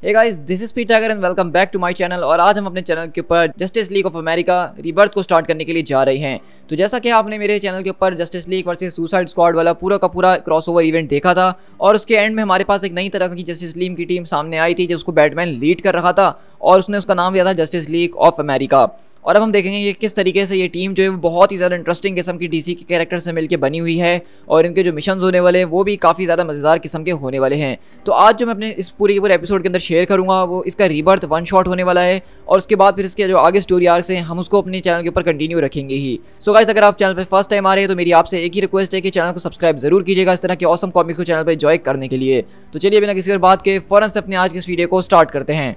Hey guys, this is Peter Tiger and welcome back to my channel. और आज हम अपने चैनल के ऊपर Justice League of America Rebirth को स्टार्ट करने के लिए जा रहे हैं। तो जैसा कि आपने मेरे चैनल के ऊपर Justice league versus suicide squad वाला पूरा का पूरा क्रॉसओवर इवेंट देखा था और उसके एंड में हमारे पास एक नई तरह की जस्टिस लीग की टीम सामने आई थी जिसको बैटमैन लीड कर रहा था और उसने उसका नाम दिया था जस्टिस लीग ऑफ अमेरिका। और अब हम देखेंगे कि किस तरीके से ये टीम जो है वो बहुत ही ज़्यादा इंटरेस्टिंग किस्म की डीसी के कैरेक्टर से मिलकर बनी हुई है और इनके जो मिशंस होने वाले हैं वो भी काफ़ी ज़्यादा मज़ेदार किस्म के होने वाले हैं। तो आज जो मैं अपने इस पूरे एपिसोड के अंदर शेयर करूंगा वो इसका रीबर्थ वन शॉट होने वाला है और उसके बाद फिर इसके जो आगे स्टोरी आर्क्स हैं हम उसको अपने चैनल के ऊपर कंटिन्यू रखेंगे ही। सो गाइस, अगर आप चैनल पर फर्स्ट टाइम आ रहे हैं तो मेरी आपसे एक ही रिक्वेस्ट है कि चैनल को सब्सक्राइब जरूर कीजिएगा इस तरह के ऑसम कॉमिक्स को चैनल पर एंजॉय करने के लिए। तो चलिए बिना किसी और बात के फौरन से अपने आज की इस वीडियो को स्टार्ट करते हैं।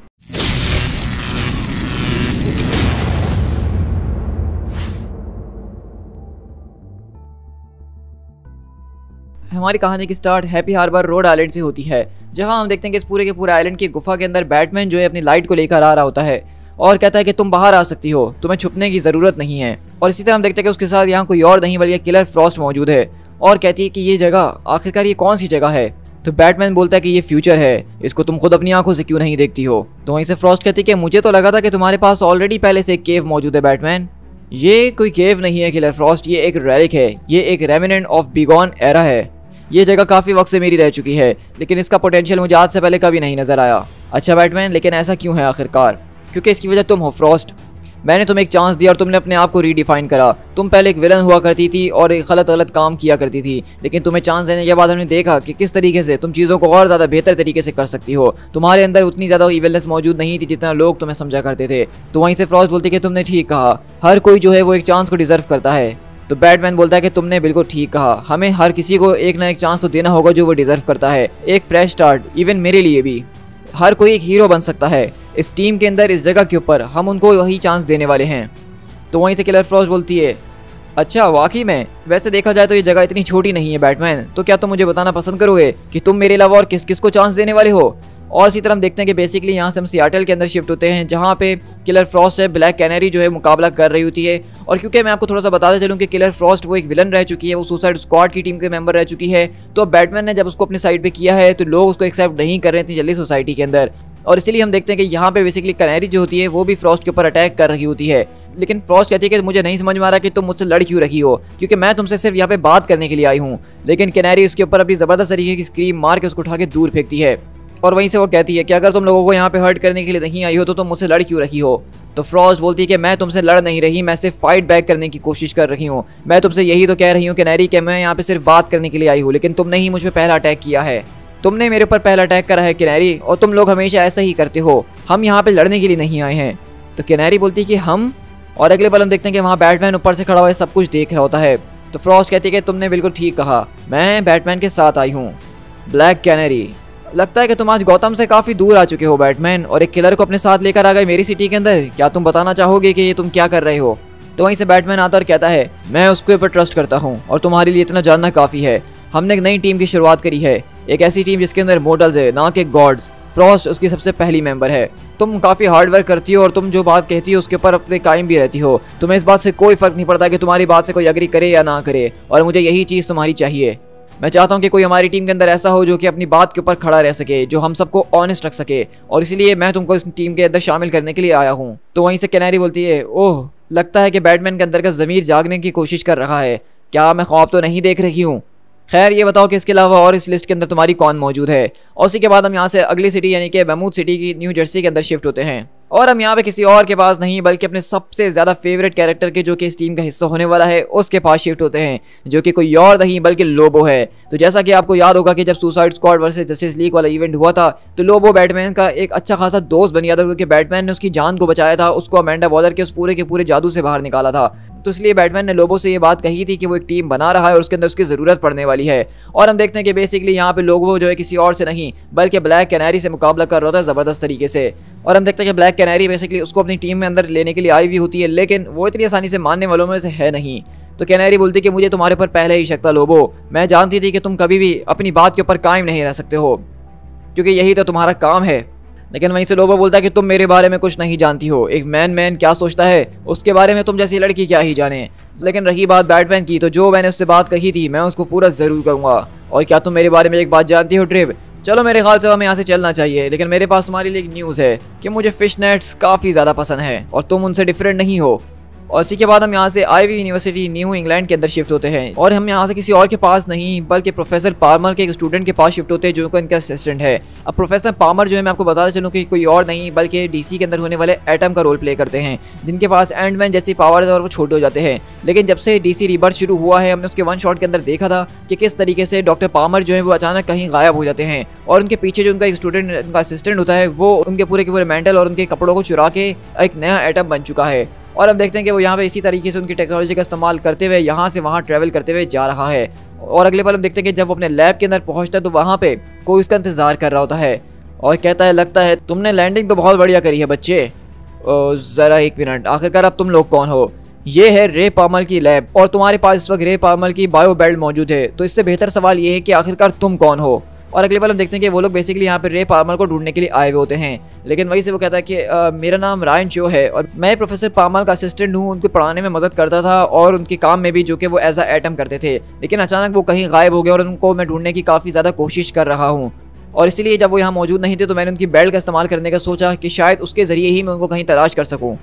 हमारी कहानी की start Happy Harbor Rhode Island से होती है, जहां हम देखते हैं कि इस पूरे के पूरे आइलैंड की गुफा के अंदर बैटमैन जो है अपनी लाइट को लेकर आ रहा होता है और कहता है कि तुम बाहर आ सकती हो, तुम्हें छुपने की ज़रूरत नहीं है। और इसी तरह हम देखते हैं कि उसके साथ यहाँ कोई और नहीं बल्कि किलर फ्रॉस्ट मौजूद है और कहती है कि ये जगह आखिरकार ये कौन सी जगह है। तो बैटमैन बोलता है कि ये फ्यूचर है, इसको तुम खुद अपनी आंखों से क्यों नहीं देखती हो। तो वहीं से फ्रॉस्ट कहती है कि मुझे तो लगा था कि तुम्हारे पास ऑलरेडी पहले से एक केव मौजूद है बैटमैन। ये कोई केव नहीं है किलर फ्रॉस्ट, ये एक रेलिक है, ये एक रेमिनेंट ऑफ बिगॉन एरा है। ये जगह काफ़ी वक्त से मेरी रह चुकी है लेकिन इसका पोटेंशियल मुझे आज से पहले कभी नहीं नज़र आया। अच्छा बैटमैन, लेकिन ऐसा क्यों है आखिरकार? क्योंकि इसकी वजह तुम हो फ्रॉस्ट। मैंने तुम्हें एक चांस दिया और तुमने अपने आप को रीडिफाइन करा। तुम पहले एक विलन हुआ करती थी और एक गलत काम किया करती थी, लेकिन तुम्हें चांस देने के बाद हमने देखा कि किस तरीके से तुम चीज़ों को और ज़्यादा बेहतर तरीके से कर सकती हो। तुम्हारे अंदर उतनी ज़्यादा इविलनेस मौजूद नहीं थी जितना लोग तुम्हें समझा करते थे। तो वहीं से फ्रॉस्ट बोलती कि तुमने ठीक कहा, हर कोई जो है वो एक चांस को डिजर्व करता है। तो बैटमैन बोलता है कि तुमने बिल्कुल ठीक कहा, हमें हर किसी को एक ना एक चांस तो देना होगा जो वो डिजर्व करता है। एक फ्रेश स्टार्ट, इवन मेरे लिए भी। हर कोई एक हीरो बन सकता है। इस टीम के अंदर इस जगह के ऊपर हम उनको वही चांस देने वाले हैं। तो वहीं से किलर फ्रॉस्ट बोलती है, अच्छा वाकई में? वैसे देखा जाए तो ये जगह इतनी छोटी नहीं है बैटमैन, तो क्या तुम मुझे बताना पसंद करोगे कि तुम मेरे अलावा और किस किस को चांस देने वाले हो। और इसी तरह हम देखते हैं कि बेसिकली यहाँ से हम सियाटल के अंदर शिफ्ट होते हैं जहाँ पे किलर फ्रॉस्ट है ब्लैक कैनरी जो है मुकाबला कर रही होती है। और क्योंकि मैं आपको थोड़ा सा बताते चलूँ कि किलर फ्रॉस्ट वो एक विलन रह चुकी है, वो सुसाइड स्क्वाड की टीम के मेंबर रह चुकी है। तो बैटमैन ने जब उसको अपनी साइड पे किया है तो लोग उसको एक्सेप्ट नहीं कर रहे थे जल्दी सोसाइटी के अंदर। और इसीलिए हम देखते हैं कि यहाँ पे बेसिकली कैनरी जो होती है वो भी फ्रॉस्ट के ऊपर अटैक कर रही होती है। लेकिन फ्रॉस्ट कहती है कि मुझे नहीं समझ में आ रहा कि तुम मुझसे लड़ क्यों रही हो, क्योंकि मैं तुमसे सिर्फ यहाँ पे बात करने के लिए आई हूँ। लेकिन कैनरी उसके ऊपर अपनी ज़बरदस्त तरीके की स्क्रीम मार के उसको उठा के दूर फेंकती है और वहीं से वो कहती है कि अगर तुम लोगों को यहाँ पे हर्ट करने के लिए नहीं आई हो तो तुम मुझसे लड़ क्यों रही हो। तो फ्रॉस्ट बोलती है कि मैं तुमसे लड़ नहीं रही, मैं सिर्फ फाइट बैक करने की कोशिश कर रही हूँ। मैं तुमसे यही तो कह रही हूँ कैनरी कि मैं यहाँ पे सिर्फ बात करने के लिए आई हूँ, लेकिन तुमने ही मुझ पर पहला अटैक किया है। तुमने मेरे ऊपर पहला अटैक करा है कैनरी, और तुम लोग हमेशा ऐसा ही करते हो। हम यहाँ पे लड़ने के लिए नहीं आए हैं। तो कैनरी बोलती है कि हम, और अगले पल हम देखते हैं कि वहाँ बैटमैन ऊपर से खड़ा हुआ सब कुछ देख रहा होता है। तो फ्रॉस्ट कहती है कि तुमने बिल्कुल ठीक कहा, मैं बैटमैन के साथ आई हूँ। ब्लैक कैनरी, लगता है कि तुम आज गौतम से काफ़ी दूर आ चुके हो बैटमैन, और एक किलर को अपने साथ लेकर आ गए मेरी सिटी के अंदर। क्या तुम बताना चाहोगे कि ये तुम क्या कर रहे हो? तो वहीं से बैटमैन आता और कहता है, मैं उसके ऊपर ट्रस्ट करता हूँ और तुम्हारे लिए इतना जानना काफ़ी है। हमने एक नई टीम की शुरुआत करी है, एक ऐसी टीम जिसके अंदर मॉडल्स है ना कि गॉड्स। फ्रॉस्ट उसकी सबसे पहली मेंबर है। तुम काफ़ी हार्ड वर्क करती हो और तुम जो बात कहती हो उसके ऊपर अपने कायम भी रहती हो। तुम्हें इस बात से कोई फ़र्क नहीं पड़ता कि तुम्हारी बात से कोई एग्री करे या ना करे, और मुझे यही चीज़ तुम्हारी चाहिए। मैं चाहता हूँ कि कोई हमारी टीम के अंदर ऐसा हो जो कि अपनी बात के ऊपर खड़ा रह सके, जो हम सबको ऑनेस्ट रख सके, और इसीलिए मैं तुमको इस टीम के अंदर शामिल करने के लिए आया हूँ। तो वहीं से कैनरी बोलती है, ओह, लगता है कि बैटमैन के अंदर का ज़मीर जागने की कोशिश कर रहा है। क्या मैं ख्वाब तो नहीं देख रही हूँ? खैर ये बताओ कि इसके अलावा और इस लिस्ट के अंदर तुम्हारी कौन मौजूद है। और उसी के बाद हम यहाँ से अगली सिटी यानी कि बमूद सिटी की न्यू जर्सी के अंदर शिफ्ट होते हैं और हम यहाँ पे किसी और के पास नहीं बल्कि अपने सबसे ज़्यादा फेवरेट कैरेक्टर के जो कि इस टीम का हिस्सा होने वाला है उसके पास शिफ्ट होते हैं, जो कि कोई और नहीं बल्कि लोबो है। तो जैसा कि आपको याद होगा कि जब suicide squad versus justice league वाला इवेंट हुआ था तो लोबो बैटमैन का एक अच्छा खासा दोस्त बन गया था, क्योंकि बैटमैन ने उसकी जान को बचाया था, उसको अमेंडा वॉलर के उस पूरे के पूरे जादू से बाहर निकाला था। तो इसलिए बैटमैन ने लोबो से ये बात कही थी कि वो एक टीम बना रहा है और उसके अंदर उसकी ज़रूरत पड़ने वाली है। और हम देखते हैं कि बेसिकली यहाँ पे लोबो जो है किसी और से नहीं बल्कि ब्लैक कैनरी से मुकाबला कर रहा था ज़बरदस्त तरीके से। और हम देखते हैं कि ब्लैक कैनरी बेसिकली उसको अपनी टीम में अंदर लेने के लिए आई हुई होती है, लेकिन वो इतनी आसानी से मानने वालों में से है नहीं। तो कैनरी बोलती कि मुझे तुम्हारे ऊपर पहले ही शक था लोबो, मैं जानती थी कि तुम कभी भी अपनी बात के ऊपर कायम नहीं रह सकते हो, क्योंकि यही तो तुम्हारा काम है। लेकिन वहीं से लोबो बोलता है कि तुम मेरे बारे में कुछ नहीं जानती हो, एक मैन क्या सोचता है उसके बारे में तुम जैसी लड़की क्या ही जाने। लेकिन रही बात बैटमैन की, तो जो मैंने उससे बात कही थी मैं उसको पूरा ज़रूर करूँगा। और क्या तुम मेरे बारे में एक बात जानती हो ट्रिप? चलो मेरे ख्याल से हमें यहाँ से चलना चाहिए, लेकिन मेरे पास तुम्हारे लिए एक न्यूज़ है कि मुझे फिश नेट्स काफ़ी ज़्यादा पसंद है और तुम उनसे डिफरेंट नहीं हो। और इसी के बाद हम यहाँ से आईवी यूनिवर्सिटी न्यू इंग्लैंड के अंदर शिफ्ट होते हैं और हम यहाँ से किसी और के पास नहीं बल्कि प्रोफेसर पार्मर के एक स्टूडेंट के पास शिफ्ट होते हैं जो इनका असिस्टेंट है। अब प्रोफेसर पार्मर जो है मैं आपको बताना चलूँ कि कोई और नहीं बल्कि डीसी के अंदर होने वाले एटम का रोल प्ले करते हैं, जिनके पास एंडमैन जैसी पावर्स और वो छोटे हो जाते हैं। लेकिन जब से डीसी रिबर्थ शुरू हुआ है हमने उसके वन शॉट के अंदर देखा था कि किस तरीके से डॉक्टर पार्मर जो है वो अचानक कहीं गायब हो जाते हैं और उनके पीछे जो उनका एक स्टूडेंट उनका असिस्टेंट होता है वो उनके पूरे के पूरे मेंटल और उनके कपड़ों को चुरा के एक नया एटम बन चुका है। और हम देखते हैं कि वो यहाँ पे इसी तरीके से उनकी टेक्नोलॉजी का इस्तेमाल करते हुए यहाँ से वहाँ ट्रैवल करते हुए जा रहा है। और अगले पल हम देखते हैं कि जब वो अपने लैब के अंदर पहुँचता है तो वहाँ पे कोई उसका इंतजार कर रहा होता है और कहता है लगता है तुमने लैंडिंग तो बहुत बढ़िया करी है बच्चे। ज़रा एक मिनट, आखिरकार अब तुम लोग कौन हो? ये है रे पार्मर की लैब और तुम्हारे पास इस वक्त रे पार्मर की बायो बेल्ट मौजूद है, तो इससे बेहतर सवाल ये है कि आखिरकार तुम कौन हो। और अगले बार हम देखते हैं कि वो लोग बेसिकली यहाँ पे रे पार्मर को ढूंढने के लिए आए हुए होते हैं, लेकिन वहीं से वो कहता है कि मेरा नाम रायन चो है और मैं प्रोफेसर पार्मर का असिस्टेंट हूँ, उनको पढ़ाने में मदद करता था और उनके काम में भी जो कि वो एज अ एटम करते थे, लेकिन अचानक वो कहीं गायब हो गए और उनको मैं ढूंढने की काफ़ी ज़्यादा कोशिश कर रहा हूँ। और इसीलिए जब वो यहाँ मौजूद नहीं थे तो मैंने उनकी बेल्ट का इस्तेमाल करने का सोचा कि शायद उसके ज़रिए ही मैं उनको कहीं तलाश कर सकूँ।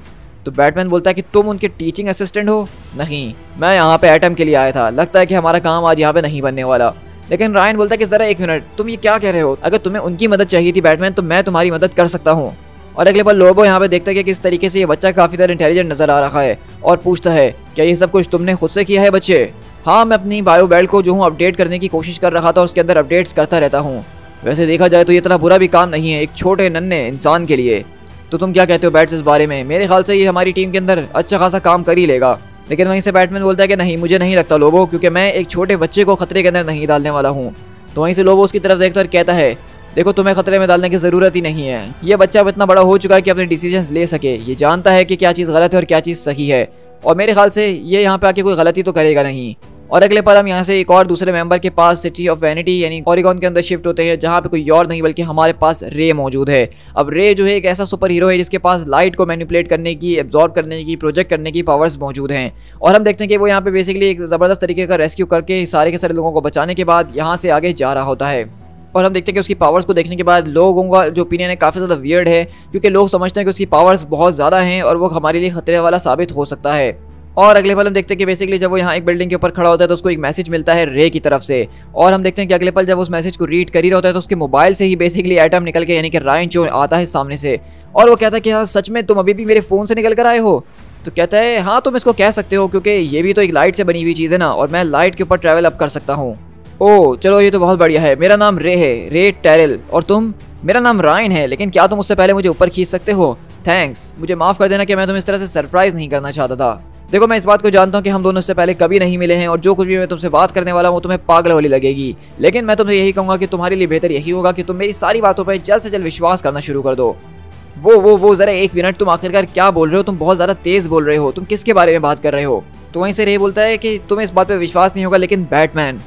तो बैटमैन बोलता है कि तुम उनके टीचिंग असिस्टेंट हो? नहीं, मैं यहाँ पे एटम के लिए आया था, लगता है कि हमारा काम आज यहाँ पे नहीं बनने वाला। लेकिन रायन बोलता है कि ज़रा एक मिनट, तुम ये क्या कह रहे हो? अगर तुम्हें उनकी मदद चाहिए थी बैटमैन तो मैं तुम्हारी मदद कर सकता हूँ। और अगले बार लोबो यहाँ पे देखता है कि किस तरीके से ये बच्चा काफ़ी ज़्यादा इंटेलिजेंट नज़र आ रहा है और पूछता है क्या ये सब कुछ तुमने खुद से किया है बच्चे? हाँ, मैं अपनी बायो बेल्ट को जो हूँ अपडेट करने की कोशिश कर रहा था, उसके अंदर अपडेट्स करता रहता हूँ। वैसे देखा जाए तो ये इतना बुरा भी काम नहीं है एक छोटे नन्हे इंसान के लिए। तो तुम क्या कहते हो बैट्स इस बारे में? मेरे ख्याल से ये हमारी टीम के अंदर अच्छा खासा काम कर ही लेगा। लेकिन वहीं से बैटमैन बोलता है कि नहीं, मुझे नहीं लगता लोबो, क्योंकि मैं एक छोटे बच्चे को खतरे के अंदर नहीं डालने वाला हूँ। तो वहीं से लोबो उसकी तरफ देखकर कहता है देखो, तुम्हें खतरे में डालने की ज़रूरत ही नहीं है, ये बच्चा अब इतना बड़ा हो चुका है कि अपने डिसीजंस ले सके, ये जानता है कि क्या चीज़ गलत है और क्या चीज़ सही है, और मेरे ख्याल से ये यहाँ पे आके कोई गलती तो करेगा नहीं। और अगले पल हम यहाँ से एक और दूसरे मेंबर के पास सिटी ऑफ वैनिटी यानी ओरिगन के अंदर शिफ्ट होते हैं, जहाँ पे कोई और नहीं बल्कि हमारे पास रे मौजूद है। अब रे जो है एक ऐसा सुपर हीरो है जिसके पास लाइट को मैनिपुलेट करने की, एब्जॉर्ब करने की, प्रोजेक्ट करने की पावर्स मौजूद हैं। और हम देखते हैं कि वो यहाँ पे बेसिकली एक ज़बरदस्त तरीके का रेस्क्यू करके सारे के सारे लोगों को बचाने के बाद यहाँ से आगे जा रहा होता है। और हम देखते हैं कि उसकी पावर्स को देखने के बाद लोगों का जो ओपिनियन है काफ़ी ज़्यादा वियर्ड है, क्योंकि लोग समझते हैं कि उसकी पावर्स बहुत ज़्यादा हैं और वो हमारे लिए खतरे वाला साबित हो सकता है। और अगले पल हम देखते हैं कि बेसिकली जब वो यहाँ एक बिल्डिंग के ऊपर खड़ा होता है तो उसको एक मैसेज मिलता है रे की तरफ से। और हम देखते हैं कि अगले पल जब उस मैसेज को रीड कर ही रहा होता है तो उसके मोबाइल से ही बेसिकली एटम निकल के यानी कि रायन चो आता है सामने से, और वो कहता है कि हाँ सच में तुम अभी भी मेरे फ़ोन से निकल कर आए हो? तो कहता है हाँ तुम इसको कह सकते हो, क्योंकि ये भी तो एक लाइट से बनी हुई चीज़ है ना, और मैं लाइट के ऊपर ट्रैवल अप कर सकता हूँ। ओह चलो ये तो बहुत बढ़िया है, मेरा नाम रे है, रे टेरल, और तुम? मेरा नाम रायन है, लेकिन क्या तुम उससे पहले मुझे ऊपर खींच सकते हो? थैंक्स, मुझे माफ़ कर देना कि मैं तुम्हें इस तरह से सरप्राइज़ नहीं करना चाहता था। देखो मैं इस बात को जानता हूँ कि हम दोनों इससे पहले कभी नहीं मिले हैं और जो कुछ भी मैं तुमसे बात करने वाला हूँ तुम्हें पागल वाली लगेगी, लेकिन मैं तुमसे यही कहूँगा कि तुम्हारे लिए बेहतर यही होगा कि तुम मेरी सारी बातों पर जल्द से जल्द विश्वास करना शुरू कर दो। वो ज़रा एक मिनट, तुम आखिरकार क्या बोल रहे हो? तुम बहुत ज़्यादा तेज़ बोल रहे हो, तुम किसके बारे में बात कर रहे हो? तो वहीं से रे बोलता है कि तुम्हें इस बात पर विश्वास नहीं होगा, लेकिन बैटमैन।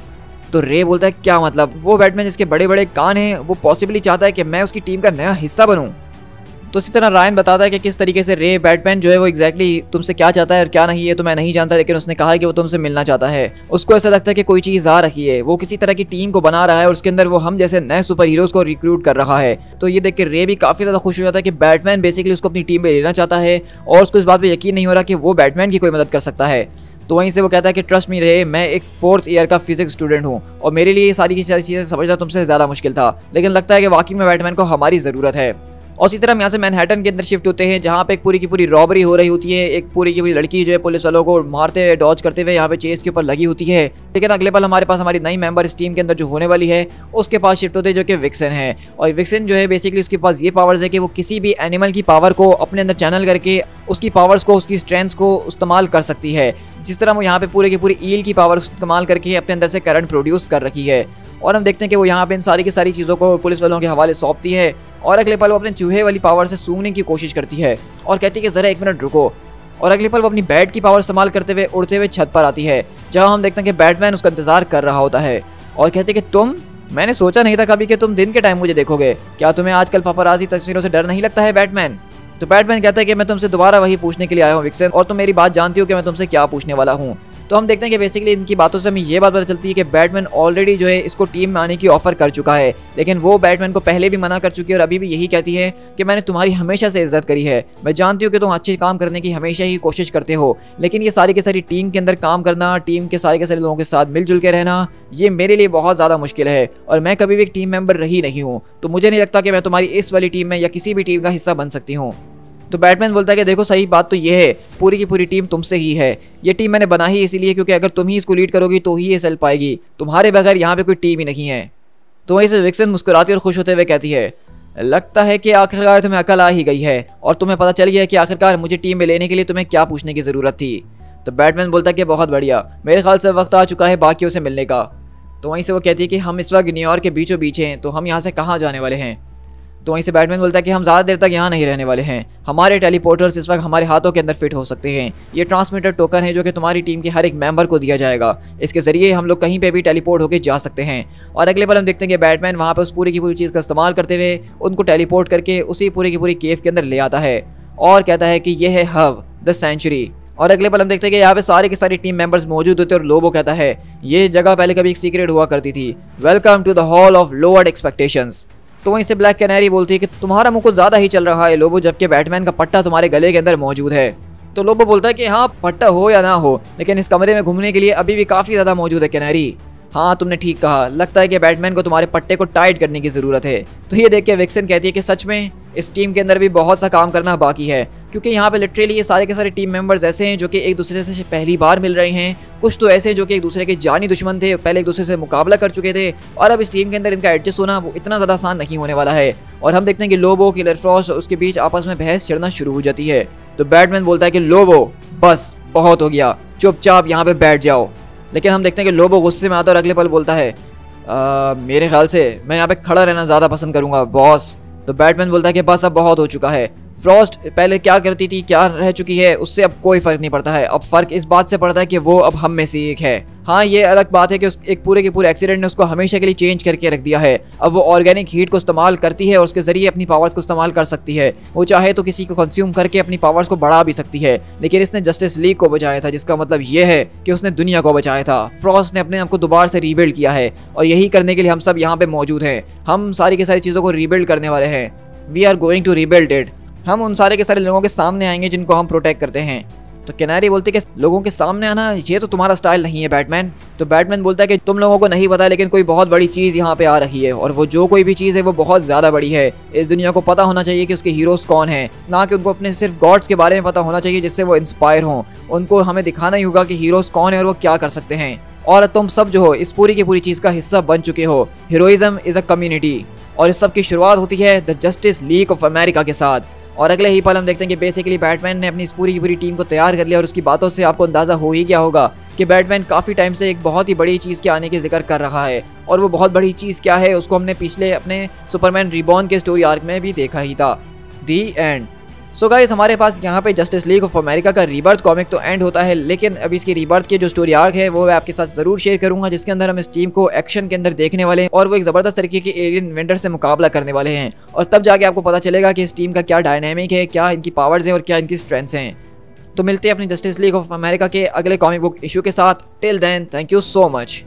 तो रे बोलता है क्या मतलब? वो बैटमैन जिसके बड़े बड़े कान हैं वो पॉसिबली चाहता है कि मैं उसकी टीम का नया हिस्सा बनूं। तो इसी तरह रायन बताता है कि किस तरीके से रे बैटमैन जो है वो एग्जैक्टली तुमसे क्या चाहता है और क्या नहीं है तो मैं नहीं जानता, लेकिन उसने कहा है कि वो तुमसे मिलना चाहता है। उसको ऐसा लगता है कि कोई चीज़ आ रही है, वो किसी तरह की टीम को बना रहा है और उसके अंदर वो हम जैसे नए सुपर हीरोज़ को रिक्रूट कर रहा है। तो ये देख के रे भी काफ़ी ज़्यादा खुश हो जाता है कि बैटमैन बेसिकली उसको अपनी टीम में लेना चाहता है, और उसको इस बात पर यकीन नहीं हो रहा कि वो बैटमैन की कोई मदद कर सकता है। तो वहीं से वो कहता है कि ट्रस्ट मी रे, मैं एक 4th ईयर का फिजिक्स स्टूडेंट हूँ और मेरे लिए ये सारी की सारी चीज़ें समझना तुमसे ज़्यादा मुश्किल था, लेकिन लगता है कि वाकई में बैटमैन को हमारी ज़रूरत है। और इसी तरह हम यहाँ से मैनहट्टन के अंदर शिफ्ट होते हैं, जहाँ पे एक पूरी की पूरी रॉबरी हो रही होती है। एक पूरी की पूरी लड़की जो है पुलिस वालों को मारते हुए डॉज करते हुए यहाँ पे चेस के ऊपर लगी होती है। लेकिन अगले पल हमारे पास हमारी नई मेंबर इस टीम के अंदर जो होने वाली है उसके पास शिफ्ट होते हैं, जो कि विक्सन है। और विक्सन जो है बेसिकली उसके पास ये पावर्स है कि वो किसी भी एनिमल की पावर को अपने अंदर चैनल करके उसकी पावर्स को, उसकी स्ट्रेंथ्स को इस्तेमाल कर सकती है। जिस तरह वो यहाँ पे पूरे की पूरी ईल की पावर इस्तेमाल करके अपने अंदर से करंट प्रोड्यूस कर रखी है। और हम देखते हैं कि वो यहाँ पे इन सारी की सारी चीज़ों को पुलिस वालों के हवाले सौंपती है, और अगले पल वो अपने चूहे वाली पावर से सूंघने की कोशिश करती है और कहती है कि ज़रा एक मिनट रुको। और अगले पल वो अपनी बैट की पावर इस्तेमाल करते हुए उड़ते हुए छत पर आती है, जहाँ हम देखते हैं कि बैटमैन उसका इंतजार कर रहा होता है और कहते हैं कि तुम, मैंने सोचा नहीं था कभी कि तुम दिन के टाइम मुझे देखोगे, क्या तुम्हें आजकल पापराज़ी तस्वीरों से डर नहीं लगता है बैटमैन? तो बैटमैन कहता है कि मैं तुमसे दोबारा वही पूछने के लिए आया हूँ विक्सन, और तुम मेरी बात जानती हो कि मैं तुमसे क्या पूछने वाला हूँ। तो हम देखते हैं कि बेसिकली इनकी बातों से हमें ये बात पता चलती है कि बैटमैन ऑलरेडी जो है इसको टीम में आने की ऑफर कर चुका है, लेकिन वो बैटमैन को पहले भी मना कर चुकी है और अभी भी यही कहती है कि मैंने तुम्हारी हमेशा से इज्जत करी है, मैं जानती हूँ कि तुम अच्छे काम करने की हमेशा ही कोशिश करते हो, लेकिन ये सारी की सारी टीम के अंदर काम करना, टीम के सारे लोगों के साथ मिलजुल के रहना, ये मेरे लिए बहुत ज़्यादा मुश्किल है और मैं कभी भी एक टीम मेंबर रही नहीं हूँ, तो मुझे नहीं लगता कि मैं तुम्हारी इस वाली टीम में या किसी भी टीम का हिस्सा बन सकती हूँ। तो बैटमैन बोलता है कि देखो सही बात तो ये है, पूरी की पूरी टीम तुमसे ही है, ये टीम मैंने बना ही इसीलिए क्योंकि अगर तुम ही इसको लीड करोगी तो ही ये चल पाएगी, तुम्हारे बगैर यहाँ पे कोई टीम ही नहीं है। तो वहीं से विक्सन मुस्कुराती और खुश होते हुए कहती है, लगता है कि आखिरकार तुम्हें अकल आ ही गई है और तुम्हें पता चल गया कि आखिरकार मुझे टीम में लेने के लिए तुम्हें क्या पूछने की ज़रूरत थी। तो बैटमैन बोलता है कि बहुत बढ़िया, मेरे ख्याल से वक्त आ चुका है बाकियों से मिलने का। तो वहीं से वो कहती है कि हम इस वक्त न्यूयॉर्क के बीचों बीच हैं, तो हम यहाँ से कहाँ जाने वाले हैं। तो वहीं से बैटमैन बोलता है कि हम ज़्यादा देर तक यहाँ नहीं रहने वाले हैं, हमारे टेलीपोर्टर्स इस वक्त हमारे हाथों के अंदर फिट हो सकते हैं, ये ट्रांसमीटर टोकन है जो कि तुम्हारी टीम के हर एक मेंबर को दिया जाएगा, इसके ज़रिए हम लोग कहीं पे भी टेलीपोर्ट होकर जा सकते हैं। और अगले पल हम देखते हैं कि बैटमैन वहाँ पर उस पूरी की पूरी चीज़ का इस्तेमाल करते हुए उनको टेलीपोर्ट करके उसी पूरी की पूरी केव के अंदर ले आता है और कहता है कि यह है हब द सेंचुरी। और अगले पल हम देखते हैं कि यहाँ पे सारे के सारे टीम मेंबर्स मौजूद होते हैं और लोबो कहता है ये जगह पहले कभी एक सीक्रेट हुआ करती थी, welcome to the hall of lowered expectations. तो वहीं से ब्लैक कैनरी बोलती है कि तुम्हारा मुंह कुछ ज़्यादा ही चल रहा है लोबो, जबकि बैटमैन का पट्टा तुम्हारे गले के अंदर मौजूद है। तो लोबो बोलता है कि हाँ पट्टा हो या ना हो, लेकिन इस कमरे में घूमने के लिए अभी भी काफ़ी ज़्यादा मौजूद है कैनरी। हाँ तुमने ठीक कहा, लगता है कि बैटमैन को तुम्हारे पट्टे को टाइट करने की ज़रूरत है। तो ये देख के विक्सन कहती है कि सच में इस टीम के अंदर भी बहुत सा काम करना बाकी है, क्योंकि यहाँ पे लिटरली ये सारे के सारे टीम मेंबर्स ऐसे हैं जो कि एक दूसरे से पहली बार मिल रहे हैं, कुछ तो ऐसे जो कि एक दूसरे के जानी दुश्मन थे, पहले एक दूसरे से मुकाबला कर चुके थे और अब इस टीम के अंदर इनका एडजस्ट होना वो इतना ज़्यादा आसान नहीं होने वाला है। और हम देखते हैं कि लोबो, किलर फ्रॉस्ट उसके बीच आपस में बहस छिड़ना शुरू हो जाती है। तो बैटमैन बोलता है कि लोबो बस बहुत हो गया, चुपचाप यहाँ पे बैठ जाओ। लेकिन हम देखते हैं कि लोबो गुस्से में आता है और अगले पल बोलता है मेरे ख्याल से मैं यहाँ पे खड़ा रहना ज़्यादा पसंद करूँगा बॉस। तो बैटमैन बोलता है कि बस अब बहुत हो चुका है, फ्रॉस्ट पहले क्या करती थी क्या रह चुकी है उससे अब कोई फर्क नहीं पड़ता है, अब फर्क इस बात से पड़ता है कि वो अब हम में से एक है। हाँ ये अलग बात है कि एक पूरे के पूरे एक्सीडेंट ने उसको हमेशा के लिए चेंज करके रख दिया है, अब वो ऑर्गेनिक हीट को इस्तेमाल करती है और उसके जरिए अपनी पावर्स को इस्तेमाल कर सकती है, वो चाहे तो किसी को कंज्यूम करके अपनी पावर्स को बढ़ा भी सकती है। लेकिन इसने जस्टिस लीग को बचाया था, जिसका मतलब ये है कि उसने दुनिया को बचाया था। फ्रॉस्ट ने अपने आप को दोबारा से रीबिल्ड किया है और यही करने के लिए हम सब यहाँ पे मौजूद हैं, हम सारी की सारी चीज़ों को रीबिल्ड करने वाले हैं। We are going to rebuild it, हम उन सारे के सारे लोगों के सामने आएंगे जिनको हम प्रोटेक्ट करते हैं। तो कैनरी बोलती है कि लोगों के सामने आना ये तो तुम्हारा स्टाइल नहीं है बैटमैन। तो बैटमैन बोलता है कि तुम लोगों को नहीं पता, लेकिन कोई बहुत बड़ी चीज़ यहाँ पे आ रही है और वो जो कोई भी चीज़ है वो बहुत ज़्यादा बड़ी है। इस दुनिया को पता होना चाहिए कि उसके हीरोज़ कौन हैं, ना कि उनको अपने सिर्फ गॉड्स के बारे में पता होना चाहिए जिससे वो इंस्पायर हों। उनको हमें दिखाना ही होगा कि हीरोज़ कौन है और वो क्या कर सकते हैं। और तुम सब जो हो इस पूरी की पूरी चीज़ का हिस्सा बन चुके हो। हीरोइज्म इज़ अ कम्युनिटी और इस सब की शुरुआत होती है the justice League of America के साथ। और अगले ही पल हम देखते हैं कि बेसिकली बैटमैन ने अपनी इस पूरी की पूरी टीम को तैयार कर लिया और उसकी बातों से आपको अंदाज़ा हो ही गया होगा कि बैटमैन काफ़ी टाइम से एक बहुत ही बड़ी चीज़ के आने की जिक्र कर रहा है। और वो बहुत बड़ी चीज़ क्या है उसको हमने पिछले अपने सुपरमैन रिबॉर्न के स्टोरी आर्क में भी देखा ही था। दी एंड। सो गाइस हमारे पास यहाँ पे जस्टिस लीग ऑफ अमेरिका का रीबर्थ कॉमिक तो एंड होता है, लेकिन अभी इसकी रीबर्थ की जो स्टोरी आर्क है वो मैं आपके साथ जरूर शेयर करूंगा, जिसके अंदर हम इस टीम को एक्शन के अंदर देखने वाले हैं और वो एक ज़बरदस्त तरीके की एलियन इन्वेंटर से मुकाबला करने वाले हैं। और तब जाके आपको पता चलेगा कि इस टीम का क्या डायनेमिक है, क्या इनकी पावर्स हैं और क्या इनकी स्ट्रेंथ्स हैं। तो मिलते हैं अपनी जस्टिस लीग ऑफ अमेरिका के अगले कॉमिक बुक इशू के साथ। Till then thank you so much.